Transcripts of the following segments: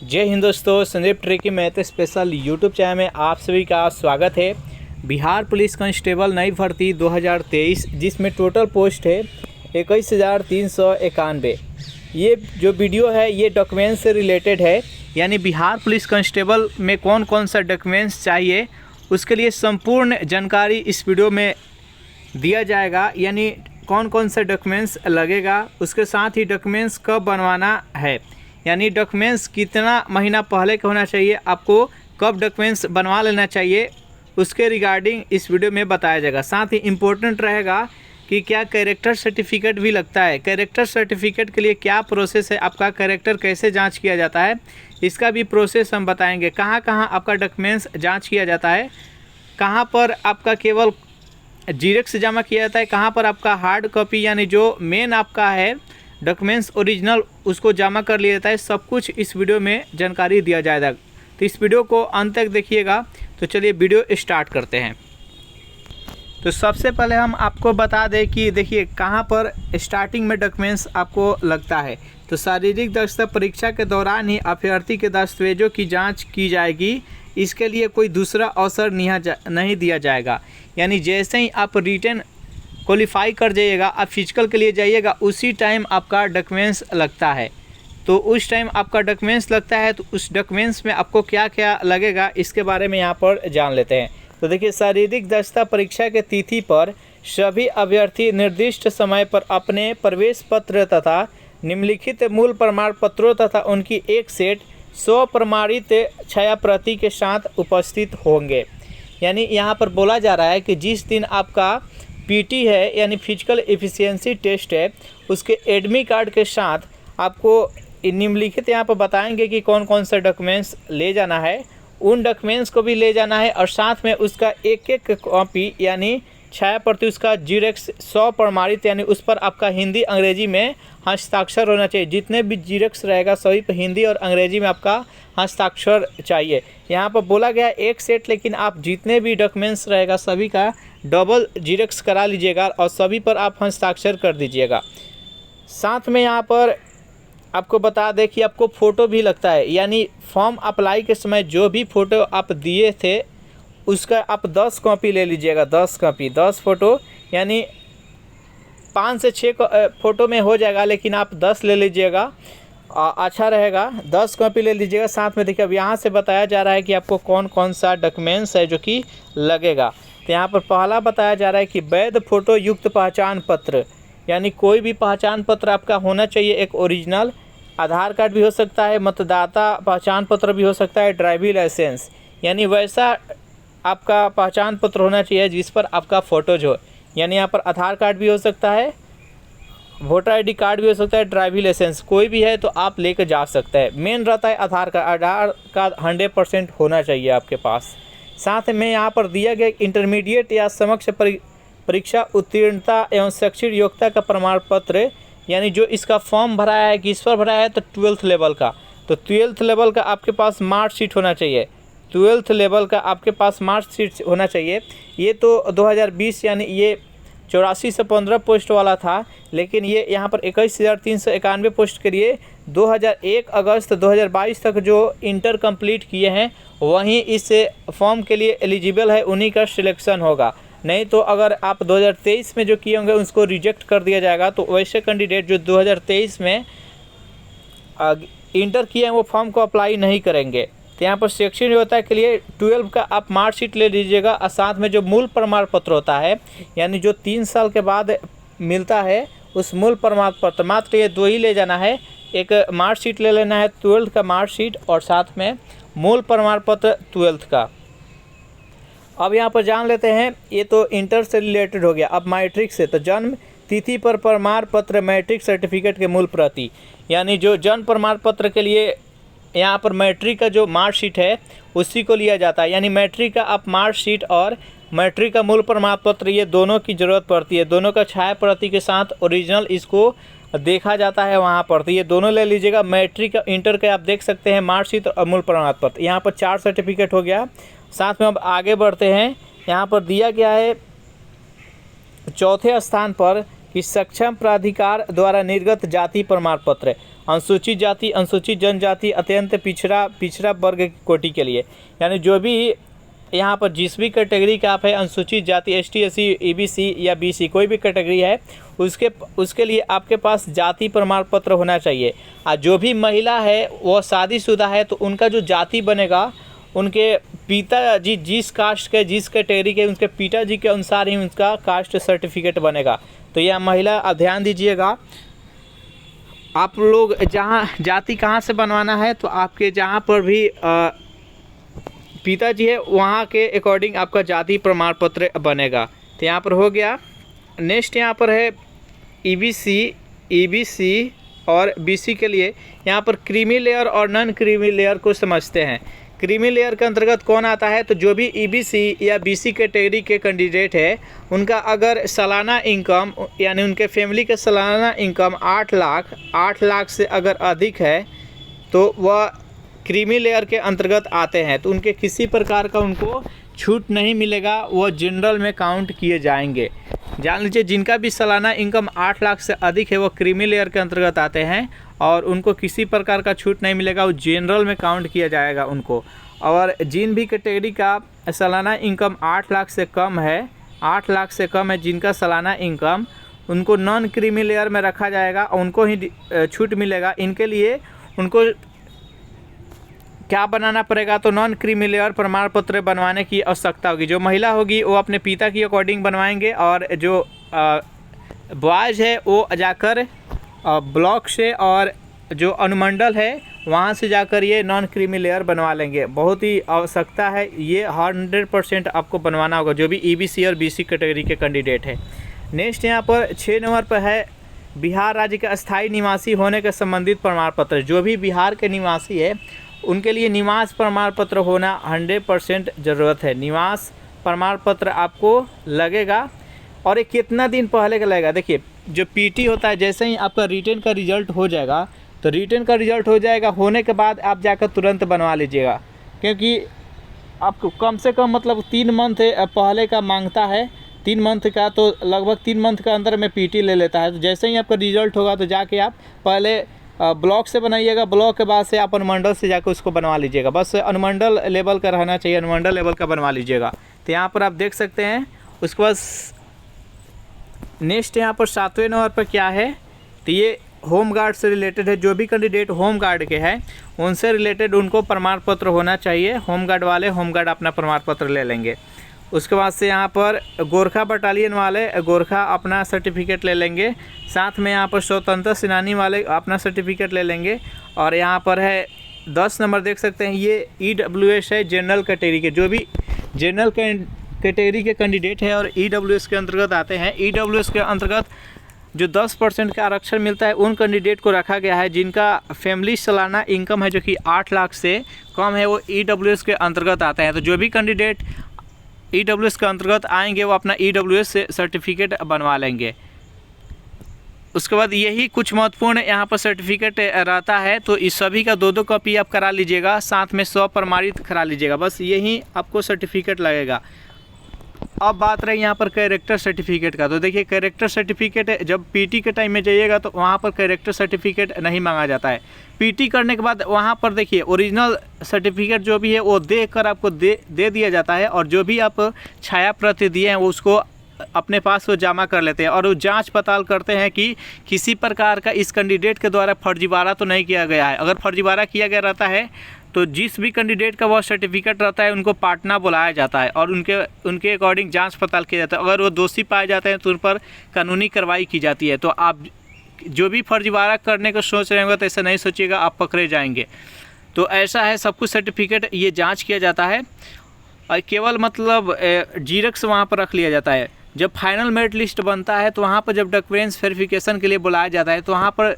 जय हिंद दोस्तों, Sandeep tricky math special YouTube channel में आप सभी का स्वागत है। बिहार पुलिस कांस्टेबल नई भर्ती 2023 जिसमें टोटल पोस्ट है 21,391। ये जो वीडियो है ये डॉक्यूमेंट्स से रिलेटेड है, यानी बिहार पुलिस कांस्टेबल में कौन कौन सा डॉक्यूमेंट्स चाहिए उसके लिए संपूर्ण जानकारी इस वीडियो में दिया जाएगा। यानी कौन कौन सा डॉक्यूमेंट्स लगेगा, उसके साथ ही डॉक्यूमेंट्स कब बनवाना है, यानी डॉक्यूमेंट्स कितना महीना पहले का होना चाहिए, आपको कब डॉक्यूमेंट्स बनवा लेना चाहिए, उसके रिगार्डिंग इस वीडियो में बताया जाएगा। साथ ही इम्पोर्टेंट रहेगा कि क्या कैरेक्टर सर्टिफिकेट भी लगता है, कैरेक्टर सर्टिफिकेट के लिए क्या प्रोसेस है, आपका कैरेक्टर कैसे जांच किया जाता है, इसका भी प्रोसेस हम बताएंगे। कहाँ कहाँ आपका डॉक्यूमेंट्स जांच किया जाता है, कहाँ पर आपका केवल जीरेक्स जमा किया जाता है, कहाँ पर आपका हार्ड कॉपी यानी जो मेन आपका है डॉक्यूमेंट्स ओरिजिनल उसको जमा कर लिया जाता है। सब कुछ इस वीडियो में जानकारी दिया जाएगा, तो इस वीडियो को अंत तक देखिएगा। तो चलिए वीडियो स्टार्ट करते हैं। तो सबसे पहले हम आपको बता दें कि देखिए कहाँ पर स्टार्टिंग में डॉक्यूमेंट्स आपको लगता है। तो शारीरिक दक्षता परीक्षा के दौरान ही अभ्यर्थी के दस्तावेजों की जाँच की जाएगी, इसके लिए कोई दूसरा अवसर नहीं दिया जाएगा। यानी जैसे ही आप रिटन क्वालिफाई कर जाइएगा, आप फिजिकल के लिए जाइएगा, उसी टाइम आपका डॉक्यूमेंट्स लगता है। तो उस टाइम आपका डॉक्यूमेंट्स लगता है, तो उस डॉक्यूमेंट्स में आपको क्या क्या लगेगा इसके बारे में यहाँ पर जान लेते हैं। तो देखिए, शारीरिक दक्षता परीक्षा के तिथि पर सभी अभ्यर्थी निर्दिष्ट समय पर अपने प्रवेश पत्र तथा निम्नलिखित मूल प्रमाण पत्रों तथा उनकी एक सेट 100 प्रमाणित छाया प्रति के साथ उपस्थित होंगे। यानी यहाँ पर बोला जा रहा है कि जिस दिन आपका पीटी है यानी फिजिकल एफिशिएंसी टेस्ट है, उसके एडमिट कार्ड के साथ आपको निम्नलिखित यहाँ पर बताएंगे कि कौन कौन सा डॉक्यूमेंट्स ले जाना है, उन डॉक्यूमेंट्स को भी ले जाना है और साथ में उसका एक एक कॉपी यानी छाया प्रति उसका जीरेक्स 100 प्रमाणित, यानी उस पर आपका हिंदी अंग्रेजी में हस्ताक्षर होना चाहिए। जितने भी जीरेक्स रहेगा सभी पर हिंदी और अंग्रेजी में आपका हस्ताक्षर चाहिए। यहाँ पर बोला गया एक सेट, लेकिन आप जितने भी डॉक्यूमेंट्स रहेगा सभी का डबल जीरेक्स करा लीजिएगा और सभी पर आप हस्ताक्षर कर दीजिएगा। साथ में यहाँ पर आपको बता दें कि आपको फ़ोटो भी लगता है, यानी फॉर्म अप्लाई के समय जो भी फ़ोटो आप दिए थे उसका आप 10 कॉपी ले लीजिएगा। 10 कॉपी 10 फ़ोटो, यानी 5 से 6 फ़ोटो में हो जाएगा, लेकिन आप 10 ले लीजिएगा, अच्छा रहेगा। 10 कॉपी ले लीजिएगा। साथ में देखिए अब यहाँ से बताया जा रहा है कि आपको कौन कौन सा डॉक्यूमेंट्स है जो कि लगेगा। तो यहाँ पर पहला बताया जा रहा है कि वैध फ़ोटो युक्त पहचान पत्र, यानी कोई भी पहचान पत्र आपका होना चाहिए एक ओरिजिनल। आधार कार्ड भी हो सकता है, मतदाता पहचान पत्र भी हो सकता है, ड्राइविंग लाइसेंस, यानी वैसा आपका पहचान पत्र होना चाहिए जिस पर आपका फ़ोटोज हो। यानी यहाँ पर आधार कार्ड भी हो सकता है, वोटर आईडी कार्ड भी हो सकता है, ड्राइविंग लाइसेंस कोई भी है तो आप लेकर जा सकते हैं। मेन रहता है आधार कार्ड 100% होना चाहिए आपके पास। साथ में यहाँ पर दिया गया इंटरमीडिएट या समकक्ष परीक्षा उत्तीर्णता एवं शैक्षिक योग्यता का प्रमाण पत्र, यानी जो इसका फॉर्म भरा है किस पर भरा है, तो 12th लेवल का। तो 12th लेवल का आपके पास मार्कशीट होना चाहिए, 12th लेवल का आपके पास मार्कशीट होना चाहिए। ये तो 2020 यानी ये 84 से 15 पोस्ट वाला था, लेकिन ये यहाँ पर 21,391 पोस्ट के लिए 2001 अगस्त 2022 तक जो इंटर कंप्लीट किए हैं वहीं इस फॉर्म के लिए एलिजिबल है, उन्हीं का सिलेक्शन होगा। नहीं तो अगर आप 2023 में जो किए होंगे उसको रिजेक्ट कर दिया जाएगा। तो वैसे कैंडिडेट जो 2023 में इंटर किए हैं वो फॉर्म को अप्लाई नहीं करेंगे। तो यहाँ पर शैक्षणिक योग्यता के लिए 12 का आप मार्कशीट ले लीजिएगा और साथ में जो मूल प्रमाण पत्र होता है, यानी जो 3 साल के बाद मिलता है, उस मूल प्रमाण पत्र मात्र ये 2 ही ले जाना है। एक मार्कशीट ले लेना है 12th का मार्कशीट और साथ में मूल प्रमाण पत्र 12th का। अब यहाँ पर जान लेते हैं, ये तो इंटर से रिलेटेड हो गया। अब मैट्रिक से, तो जन्म तिथि पर प्रमाण पत्र मैट्रिक सर्टिफिकेट के मूल प्रति, यानी जो जन्म प्रमाण पत्र के लिए यहाँ पर मैट्रिक का जो मार्कशीट है उसी को लिया जाता है। यानी मैट्रिक का आप मार्कशीट और मैट्रिक का मूल प्रमाण पत्र ये दोनों की ज़रूरत पड़ती है, दोनों का छाया प्रति के साथ ओरिजिनल इसको देखा जाता है वहाँ पर। तो ये दोनों ले लीजिएगा। मैट्रिक इंटर के आप देख सकते हैं मार्कशीट और मूल प्रमाण पत्र, यहाँ पर 4 सर्टिफिकेट हो गया। साथ में अब आगे बढ़ते हैं, यहाँ पर दिया गया है चौथे स्थान पर कि सक्षम प्राधिकार द्वारा निर्गत जाति प्रमाण पत्र अनुसूचित जाति, अनुसूचित जनजाति, अत्यंत पिछड़ा वर्ग कोटि के लिए, यानी जो भी यहाँ पर जिस भी कैटेगरी का आप है, अनुसूचित जाति, एसटी, एससी, ईबीसी या बीसी, कोई भी कैटेगरी है, उसके लिए आपके पास जाति प्रमाण पत्र होना चाहिए। और जो भी महिला है वो शादीशुदा है तो उनका जो जाति बनेगा, उनके पिताजी जिस कास्ट के, जिस कैटेगरी के, उनके पिताजी के अनुसार ही उनका कास्ट सर्टिफिकेट बनेगा। तो यह महिला ध्यान दीजिएगा, आप लोग जहाँ जाति कहाँ से बनवाना है, तो आपके जहाँ पर भी पिताजी है वहाँ के अकॉर्डिंग आपका जाति प्रमाण पत्र बनेगा। तो यहाँ पर हो गया। नेक्स्ट यहाँ पर है ईबीसी और बीसी के लिए यहाँ पर क्रीमी लेयर और नॉन क्रीमी लेयर को समझते हैं। क्रीमी लेयर के अंतर्गत कौन आता है, तो जो भी ईबीसी या बीसी कैटेगरी के कैंडिडेट है, उनका अगर सालाना इनकम यानी उनके फैमिली का सालाना इनकम 8 लाख से अगर अधिक है तो वह क्रीमी लेयर के अंतर्गत आते हैं। तो उनके किसी प्रकार का उनको छूट नहीं मिलेगा, वो जनरल में काउंट किए जाएंगे। जान लीजिए, जिनका भी सालाना इनकम 8 लाख से अधिक है वो क्रीमी लेयर के अंतर्गत आते हैं और उनको किसी प्रकार का छूट नहीं मिलेगा, वो जनरल में काउंट किया जाएगा उनको। और जिन भी कैटेगरी का सालाना इनकम 8 लाख से कम है, 8 लाख से कम है जिनका सालाना इनकम, उनको नॉन क्रीमी लेयर में रखा जाएगा, उनको ही छूट मिलेगा। इनके लिए उनको क्या बनाना पड़ेगा, तो नॉन क्रीमी लेयर प्रमाण पत्र बनवाने की आवश्यकता होगी। जो महिला होगी वो अपने पिता की अकॉर्डिंग बनवाएंगे और जो बॉयज़ है वो जाकर ब्लॉक से और जो अनुमंडल है वहाँ से जाकर ये नॉन क्रीमी लेयर बनवा लेंगे। बहुत ही आवश्यकता है, ये 100% आपको बनवाना होगा जो भी ईबीसी और बीसी कैटेगरी के कैंडिडेट है। नेक्स्ट यहाँ पर 6 नंबर पर है बिहार राज्य का अस्थायी निवासी होने के संबंधित प्रमाण पत्र। जो भी बिहार के निवासी है उनके लिए निवास प्रमाण पत्र होना 100% ज़रूरत है। निवास प्रमाण पत्र आपको लगेगा और ये कितना दिन पहले का लगेगा। देखिए, जो पीटी होता है, जैसे ही आपका रिटर्न का रिज़ल्ट हो जाएगा, तो रिटर्न का रिज़ल्ट हो जाएगा, होने के बाद आप जाकर तुरंत बनवा लीजिएगा, क्योंकि आपको कम से कम मतलब 3 मंथ पहले का मांगता है। 3 मंथ का, तो लगभग 3 मंथ के अंदर में पीटी ले लेता है। तो जैसे ही आपका रिज़ल्ट होगा तो जाके आप पहले ब्लॉक से बनाइएगा, ब्लॉक के बाद से आप अनुमंडल से जाकर उसको बनवा लीजिएगा। बस अनुमंडल लेवल का रहना चाहिए, अनुमंडल लेवल का बनवा लीजिएगा। तो यहाँ पर आप देख सकते हैं। उसके बाद नेक्स्ट यहाँ पर 7वें नंबर पर क्या है, तो ये होम गार्ड से रिलेटेड है। जो भी कैंडिडेट होम गार्ड के हैं उनसे रिलेटेड उनको प्रमाण पत्र होना चाहिए। होम गार्ड वाले होम गार्ड अपना प्रमाण पत्र ले लेंगे। उसके बाद से यहाँ पर गोरखा बटालियन वाले गोरखा अपना सर्टिफिकेट ले लेंगे। साथ में यहाँ पर स्वतंत्र सेनानी वाले अपना सर्टिफिकेट ले लेंगे। और यहाँ पर है 10 नंबर देख सकते हैं, ये EWS है, जनरल कैटेगरी के। जो भी जनरल कैटेगरी के कैंडिडेट है और EWS के अंतर्गत आते हैं, EWS के अंतर्गत जो 10% का आरक्षण मिलता है उन कैंडिडेट को रखा गया है जिनका फैमिली सालाना इनकम है जो कि 8 लाख से कम है, वो EWS के अंतर्गत आते हैं। तो जो भी कैंडिडेट EWS के अंतर्गत आएंगे वो अपना EWS से सर्टिफिकेट बनवा लेंगे। उसके बाद यही कुछ महत्वपूर्ण यहाँ पर सर्टिफिकेट रहता है, तो इस सभी का 2-2 कॉपी आप करा लीजिएगा, साथ में 100 प्रमाणित करा लीजिएगा। बस यही आपको सर्टिफिकेट लगेगा। अब बात रही यहाँ पर कैरेक्टर सर्टिफिकेट का, तो देखिए कैरेक्टर सर्टिफिकेट जब पीटी के टाइम में जाइएगा तो वहाँ पर कैरेक्टर सर्टिफिकेट नहीं मांगा जाता है। पीटी करने के बाद वहाँ पर देखिए ओरिजिनल सर्टिफिकेट जो भी है वो देख कर आपको दे दिया जाता है, और जो भी आप छाया प्रति दिए हैं वो उसको अपने पास वो जमा कर लेते हैं और वो जांच पड़ताल करते हैं कि किसी प्रकार का इस कैंडिडेट के द्वारा फर्जीवाड़ा तो नहीं किया गया है। अगर फर्जीवाड़ा किया गया रहता है तो जिस भी कैंडिडेट का वह सर्टिफिकेट रहता है उनको पाटना बुलाया जाता है और उनके अकॉर्डिंग जांच पड़ताल किया जाता है। अगर वो दोषी पाए जाते हैं तो उन पर कानूनी कार्रवाई की जाती है। तो आप जो भी फर्जीवाड़ा करने को सोच रहे होंगे तो ऐसा नहीं सोचिएगा, आप पकड़े जाएंगे। तो ऐसा है, सब कुछ सर्टिफिकेट ये जांच किया जाता है और केवल मतलब जीरक्स वहाँ पर रख लिया जाता है। जब फाइनल मेरिट लिस्ट बनता है तो वहाँ पर जब डॉक्यूमेंट्स वेरिफिकेशन के लिए बुलाया जाता है तो वहाँ पर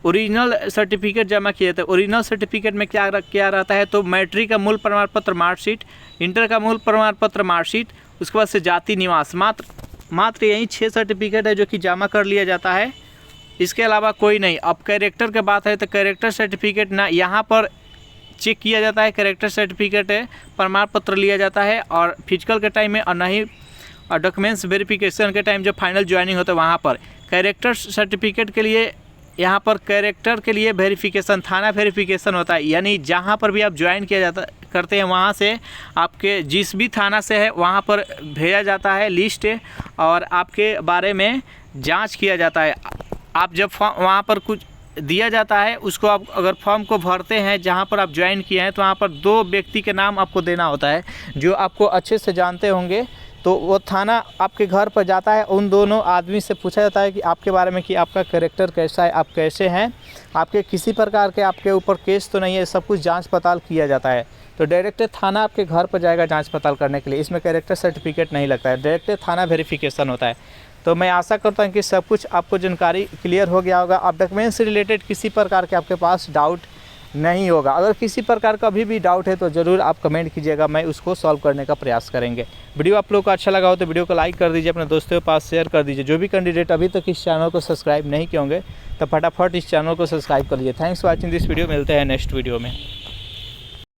ओरिजिनल सर्टिफिकेट जमा किया जाता है। ओरिजिनल सर्टिफिकेट में क्या रहता है, तो मैट्रिक का मूल प्रमाण पत्र मार्कशीट, इंटर का मूल प्रमाण पत्र मार्कशीट, उसके बाद से जाति निवास, मात्र यही 6 सर्टिफिकेट है जो कि जमा कर लिया जाता है। इसके अलावा कोई नहीं। अब कैरेक्टर की बात है तो कैरेक्टर सर्टिफिकेट ना यहाँ पर चेक किया जाता है, कैरेक्टर सर्टिफिकेट प्रमाण पत्र लिया जाता है और फिजिकल के टाइम में, और नहीं और डॉक्यूमेंट्स वेरिफिकेशन के टाइम जब फाइनल ज्वाइनिंग होता है वहाँ पर कैरेक्टर सर्टिफिकेट के लिए यहाँ पर कैरेक्टर के लिए वेरिफिकेशन, थाना वेरिफिकेशन होता है, यानी जहाँ पर भी आप ज्वाइन किया जाता करते हैं वहाँ से आपके जिस भी थाना से है वहाँ पर भेजा जाता है लिस्ट और आपके बारे में जांच किया जाता है। आप जब वहाँ पर कुछ दिया जाता है उसको आप अगर फॉर्म को भरते हैं जहाँ पर आप ज्वाइन किए हैं तो वहाँ पर 2 व्यक्ति के नाम आपको देना होता है जो आपको अच्छे से जानते होंगे। तो वो थाना आपके घर पर जाता है, उन दोनों आदमी से पूछा जाता है कि आपके बारे में कि आपका कैरेक्टर कैसा है, आप कैसे हैं, आपके किसी प्रकार के आपके ऊपर केस तो नहीं है, सब कुछ जांच पड़ताल किया जाता है। तो डायरेक्ट थाना आपके घर पर जाएगा जांच पड़ताल करने के लिए, इसमें कैरेक्टर सर्टिफिकेट नहीं लगता है, डायरेक्ट थाना वेरिफिकेशन होता है। तो मैं आशा करता हूँ कि सब कुछ आपको जानकारी क्लियर हो गया होगा। आप डॉक्यूमेंट से रिलेटेड किसी प्रकार के आपके पास डाउट नहीं होगा। अगर किसी प्रकार का भी डाउट है तो ज़रूर आप कमेंट कीजिएगा, मैं उसको सॉल्व करने का प्रयास करेंगे। वीडियो आप लोगों को अच्छा लगा हो तो वीडियो को लाइक कर दीजिए, अपने दोस्तों के पास शेयर कर दीजिए। जो भी कैंडिडेट अभी तक इस चैनल को सब्सक्राइब नहीं किए होंगे तो फटाफट इस चैनल को सब्सक्राइब कर लीजिए। Thanks for watching this video, मिलते हैं नेक्स्ट वीडियो में।